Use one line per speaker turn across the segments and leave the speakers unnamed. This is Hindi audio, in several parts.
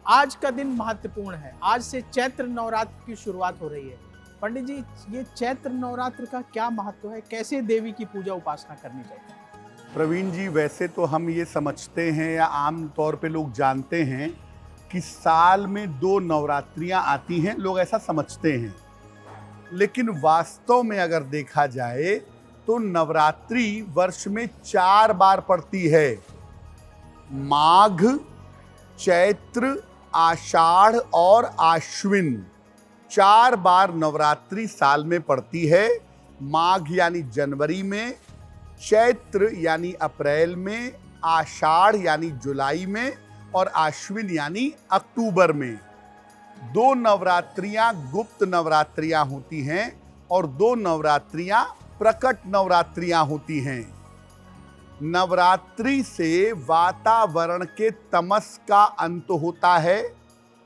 आज का दिन महत्वपूर्ण है। आज से चैत्र नवरात्र की शुरुआत हो रही है। पंडित जी, ये चैत्र नवरात्र का क्या महत्व है? कैसे देवी की पूजा उपासना करनी चाहिए?
प्रवीण जी, वैसे तो हम ये समझते हैं या आम तौर पे लोग जानते हैं कि साल में 2 नवरात्रियां आती हैं, लोग ऐसा समझते हैं। लेकिन वास्तव में अगर देखा जाए तो नवरात्रि वर्ष में 4 बार पड़ती है। माघ, चैत्र, आषाढ़ और आश्विन 4 बार नवरात्रि साल में पड़ती है। माघ यानी जनवरी में, चैत्र यानी अप्रैल में, आषाढ़ यानी जुलाई में और आश्विन यानी अक्टूबर में। 2 नवरात्रियां गुप्त नवरात्रियां होती हैं और 2 नवरात्रियां प्रकट नवरात्रियां होती हैं। नवरात्रि से वातावरण के तमस का अंत होता है,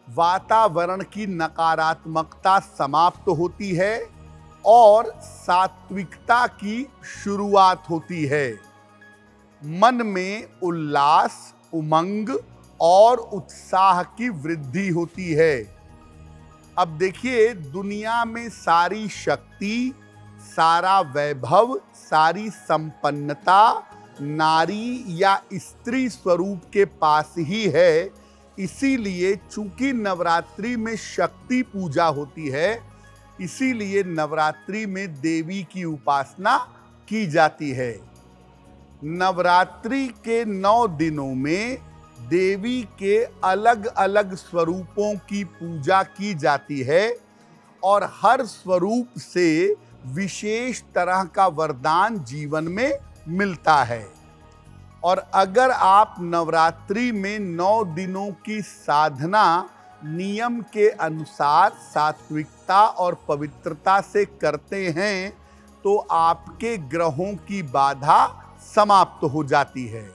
वातावरण की नकारात्मकता समाप्त होती है और सात्विकता की शुरुआत होती है। मन में उल्लास, उमंग और उत्साह की वृद्धि होती है। अब देखिए, दुनिया में सारी शक्ति, सारा वैभव, सारी संपन्नता नारी या स्त्री स्वरूप के पास ही है। इसीलिए चूंकि नवरात्रि में शक्ति पूजा होती है, इसीलिए नवरात्रि में देवी की उपासना की जाती है। नवरात्रि के 9 दिनों में देवी के अलग अलग स्वरूपों की पूजा की जाती है और हर स्वरूप से विशेष तरह का वरदान जीवन में मिलता है। और अगर आप नवरात्रि में 9 दिनों की साधना नियम के अनुसार सात्विकता और पवित्रता से करते हैं तो आपके ग्रहों की बाधा समाप्त हो जाती है।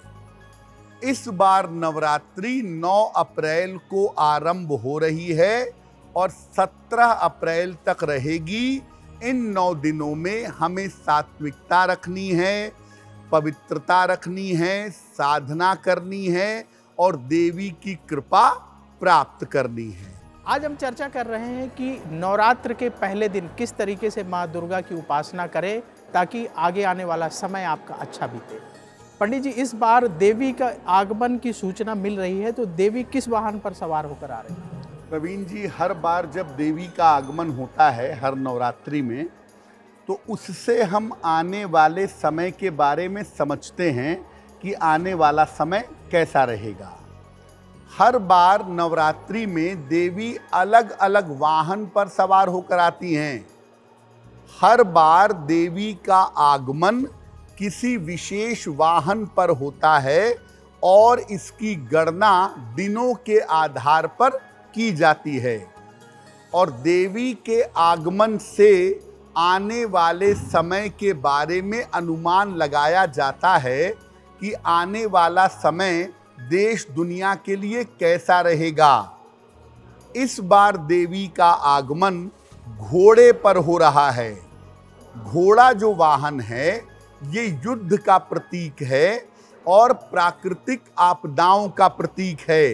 इस बार नवरात्रि 9 अप्रैल को आरंभ हो रही है और 17 अप्रैल तक रहेगी। इन 9 दिनों में हमें सात्विकता रखनी है, पवित्रता रखनी है, साधना करनी है और देवी की कृपा प्राप्त करनी है।
आज हम चर्चा कर रहे हैं कि नवरात्र के पहले दिन किस तरीके से माँ दुर्गा की उपासना करें ताकि आगे आने वाला समय आपका अच्छा बीते। पंडित जी, इस बार देवी का आगमन की सूचना मिल रही है, तो देवी किस वाहन पर सवार होकर आ रही है?
प्रवीण जी, हर बार जब देवी का आगमन होता है हर नवरात्रि में, तो उससे हम आने वाले समय के बारे में समझते हैं कि आने वाला समय कैसा रहेगा। हर बार नवरात्रि में देवी अलग अलग वाहन पर सवार होकर आती हैं। हर बार देवी का आगमन किसी विशेष वाहन पर होता है और इसकी गणना दिनों के आधार पर की जाती है और देवी के आगमन से आने वाले समय के बारे में अनुमान लगाया जाता है कि आने वाला समय देश दुनिया के लिए कैसा रहेगा। इस बार देवी का आगमन घोड़े पर हो रहा है। घोड़ा जो वाहन है, ये युद्ध का प्रतीक है और प्राकृतिक आपदाओं का प्रतीक है।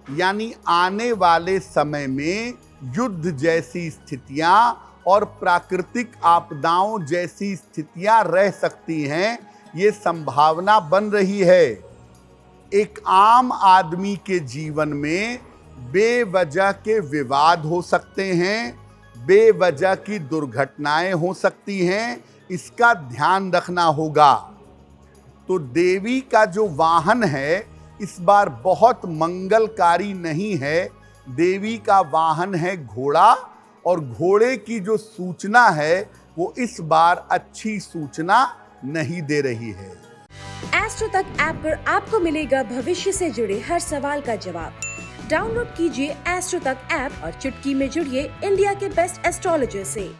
यानी आने वाले समय में युद्ध जैसी स्थितियां और प्राकृतिक आपदाओं जैसी स्थितियां रह सकती हैं, ये संभावना बन रही है। एक आम आदमी के जीवन में बेवजह के विवाद हो सकते हैं, बेवजह की दुर्घटनाएं हो सकती हैं, इसका ध्यान रखना होगा। तो देवी का जो वाहन है इस बार बहुत मंगलकारी नहीं है। देवी का वाहन है घोड़ा और घोड़े की जो सूचना है वो इस बार अच्छी सूचना नहीं दे रही है।
एस्ट्रो तक ऐप पर आपको मिलेगा भविष्य से जुड़े हर सवाल का जवाब। डाउनलोड कीजिए एस्ट्रो तक ऐप और चुटकी में जुड़िए इंडिया के बेस्ट एस्ट्रोलॉजर से।